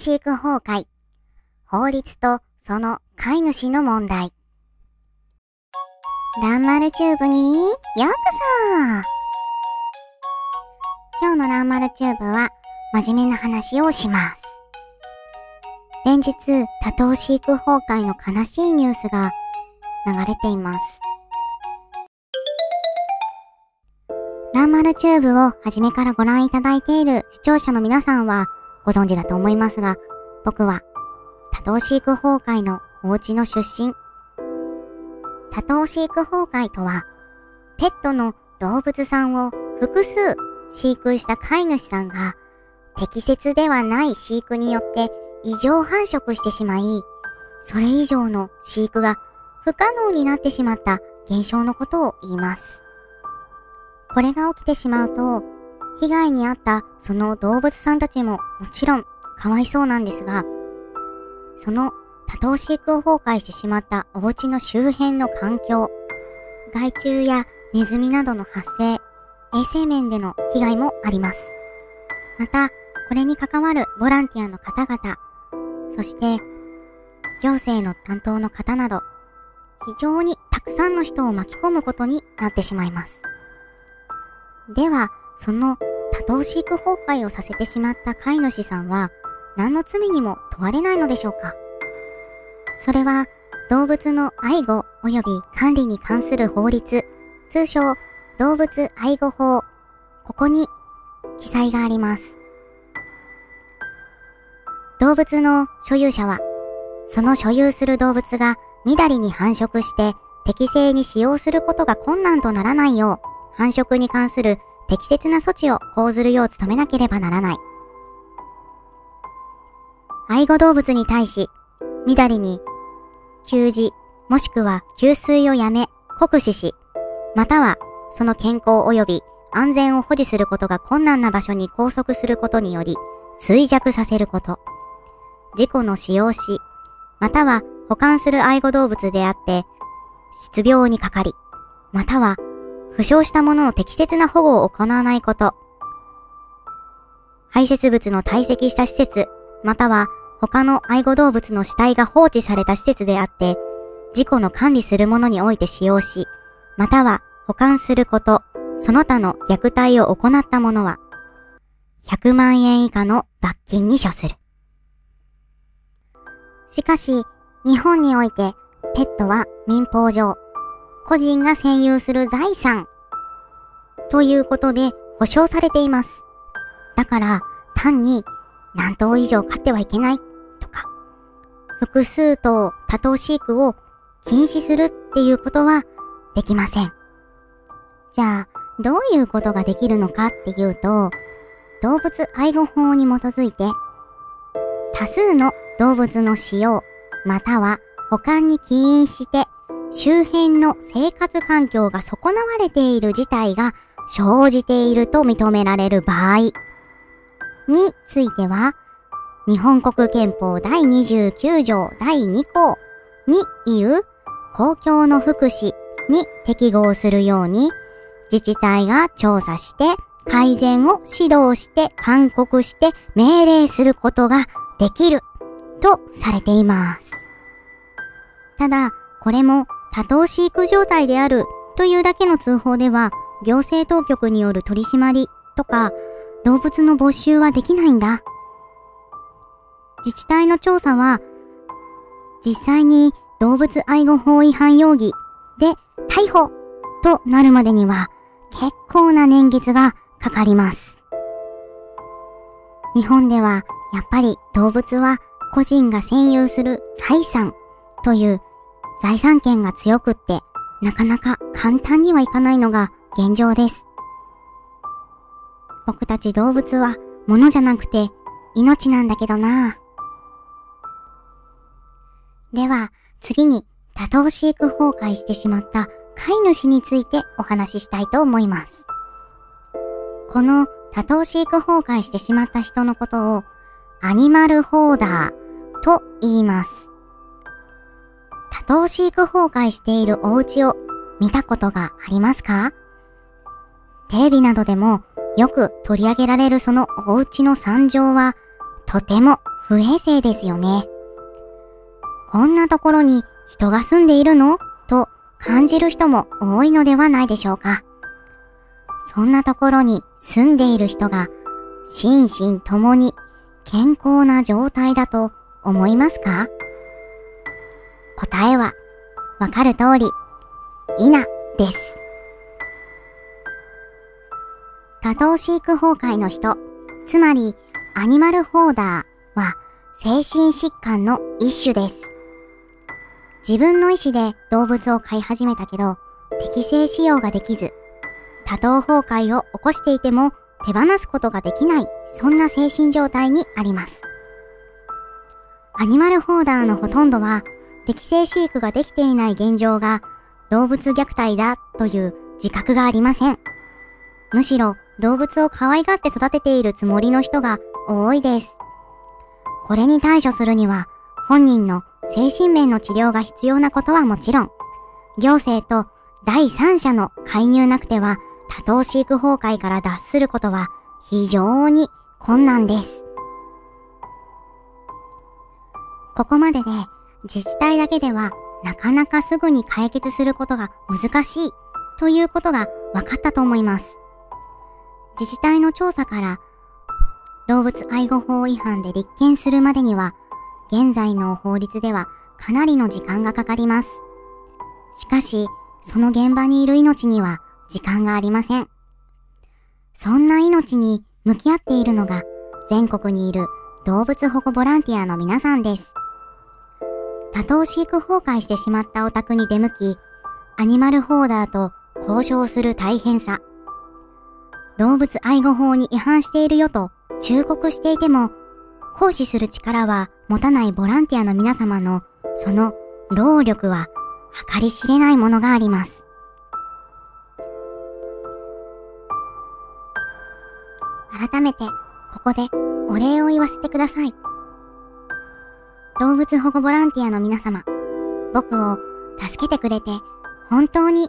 飼育崩壊、法律とその飼い主の問題。らんまるチューブにようこそ。今日のらんまるチューブは真面目な話をします。連日、多頭飼育崩壊の悲しいニュースが流れています。らんまるチューブを初めからご覧いただいている視聴者の皆さんはご存知だと思いますが、僕は多頭飼育崩壊のお家の出身。多頭飼育崩壊とは、ペットの動物さんを複数飼育した飼い主さんが適切ではない飼育によって異常繁殖してしまい、それ以上の飼育が不可能になってしまった現象のことを言います。これが起きてしまうと、被害に遭ったその動物さんたちももちろんかわいそうなんですが、その多頭飼育を崩壊してしまったお家の周辺の環境、害虫やネズミなどの発生、衛生面での被害もあります。また、これに関わるボランティアの方々、そして行政の担当の方など、非常にたくさんの人を巻き込むことになってしまいます。では、その多頭飼育崩壊をさせてしまった飼い主さんは何の罪にも問われないのでしょうか。それは動物の愛護及び管理に関する法律、通称動物愛護法、ここに記載があります。動物の所有者は、その所有する動物がみだりに繁殖して適正に使用することが困難とならないよう、繁殖に関する適切な措置を講ずるよう努めなければならない。愛護動物に対し、みだりに給餌もしくは給水をやめ酷使し、またはその健康及び安全を保持することが困難な場所に拘束することにより衰弱させること、事故の使用し、または保管する愛護動物であって疾病にかかり、または負傷した者の適切な保護を行わないこと、排泄物の堆積した施設、または他の愛護動物の死体が放置された施設であって、事故の管理する者において使用し、または保管すること、その他の虐待を行った者は、100万円以下の罰金に処する。しかし、日本において、ペットは民法上、個人が占有する財産ということで保障されています。だから単に何頭以上飼ってはいけないとか、複数頭多頭飼育を禁止するっていうことはできません。じゃあどういうことができるのかっていうと、動物愛護法に基づいて多数の動物の使用または保管に起因して周辺の生活環境が損なわれている事態が生じていると認められる場合については、日本国憲法第29条第2項に言う公共の福祉に適合するように、自治体が調査して改善を指導して勧告して命令することができるとされています。ただ、これも多頭飼育状態であるというだけの通報では、行政当局による取り締まりとか動物の没収はできないんだ。自治体の調査は実際に動物愛護法違反容疑で逮捕となるまでには結構な年月がかかります。日本ではやっぱり動物は個人が占有する財産という財産権が強くって、なかなか簡単にはいかないのが現状です。僕たち動物は物じゃなくて命なんだけどな。では次に多頭飼育崩壊してしまった飼い主についてお話ししたいと思います。この多頭飼育崩壊してしまった人のことをアニマルホーダーと言います。多頭飼育崩壊しているお家を見たことがありますか？テレビなどでもよく取り上げられるそのお家の惨状はとても不不衛生ですよね。こんなところに人が住んでいるのと感じる人も多いのではないでしょうか。そんなところに住んでいる人が心身ともに健康な状態だと思いますか？答えはわかる通り、否です。多頭飼育崩壊の人、つまりアニマルホーダーは精神疾患の一種です。自分の意思で動物を飼い始めたけど、適正使用ができず、多頭崩壊を起こしていても手放すことができない、そんな精神状態にあります。アニマルホーダーのほとんどは、適正飼育ができていない現状が動物虐待だという自覚がありません。むしろ動物を可愛がって育てているつもりの人が多いです。これに対処するには、本人の精神面の治療が必要なことはもちろん、行政と第三者の介入なくては多頭飼育崩壊から脱することは非常に困難です。ここまでで自治体だけではなかなかすぐに解決することが難しいということが分かったと思います。自治体の調査から動物愛護法違反で立件するまでには現在の法律ではかなりの時間がかかります。しかしその現場にいる命には時間がありません。そんな命に向き合っているのが全国にいる動物保護ボランティアの皆さんです。多頭飼育崩壊してしまったお宅に出向き、アニマルホーダーと交渉する大変さ。動物愛護法に違反しているよと忠告していても、行使する力は持たないボランティアの皆様のその労力は計り知れないものがあります。改めてここでお礼を言わせてください。動物保護ボランティアの皆様、僕を助けてくれて本当に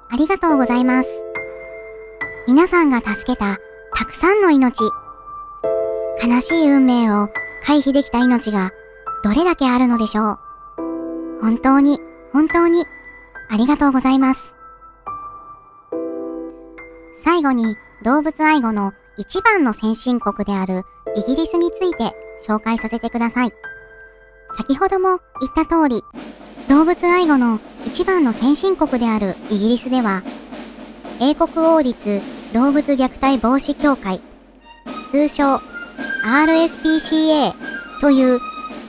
ありがとうございます。皆さんが助けたたくさんの命、悲しい運命を回避できた命がどれだけあるのでしょう。本当にありがとうございます。最後に動物愛護の一番の先進国であるイギリスについて紹介させてください。先ほども言った通り、動物愛護の一番の先進国であるイギリスでは、英国王立動物虐待防止協会、通称 RSPCA という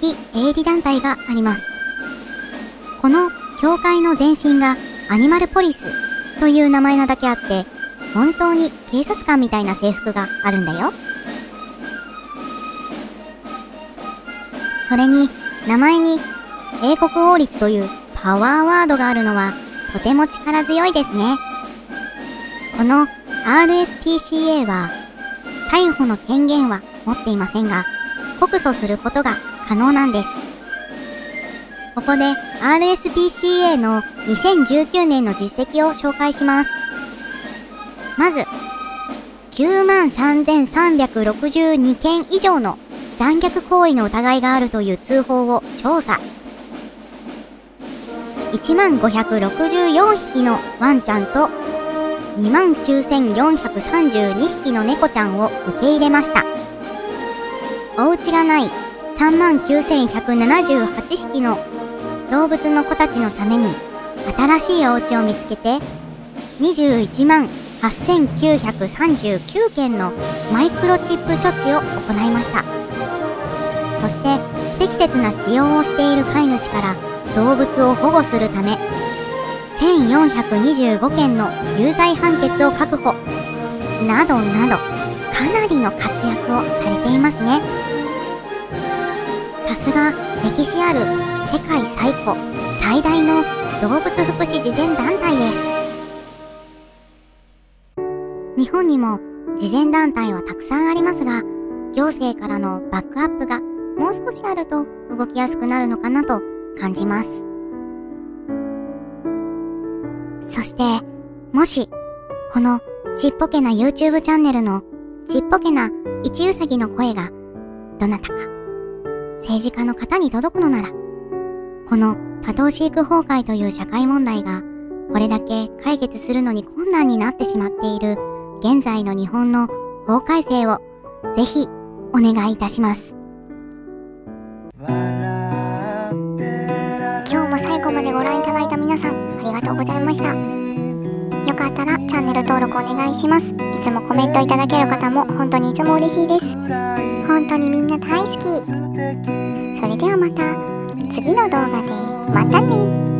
非営利団体があります。この協会の前身がアニマルポリスという名前なだけあって、本当に警察官みたいな制服があるんだよ。それに名前に英国王立というパワーワードがあるのはとても力強いですね。この RSPCA は逮捕の権限は持っていませんが、告訴することが可能なんです。ここで RSPCA の2019年の実績を紹介します。まず、93,362 件以上の残虐行為の疑いがあるという通報を調査。1564匹のワンちゃんと29,432 匹の猫ちゃんを受け入れました。お家がない39,178 匹の動物の子たちのために新しいお家を見つけて、218,939 件のマイクロチップ処置を行いました。そして不適切な使用をしている飼い主から動物を保護するため、1425件の有罪判決を確保などなど、かなりの活躍をされていますね。さすが歴史ある世界最大の動物福祉慈善団体です。日本にも慈善団体はたくさんありますが、行政からのバックアップがもう少しあると動きやすくなるのかなと感じます。そして、もしこのちっぽけな YouTube チャンネルのちっぽけな一うさぎの声がどなたか、政治家の方に届くのなら、この多頭飼育崩壊という社会問題がこれだけ解決するのに困難になってしまっている現在の日本の法改正をぜひお願いいたします。今日も最後までご覧いただいた皆さん、ありがとうございました。よかったらチャンネル登録お願いします。いつもコメントいただける方も本当にいつも嬉しいです。本当にみんな大好き。それではまた次の動画でまたね。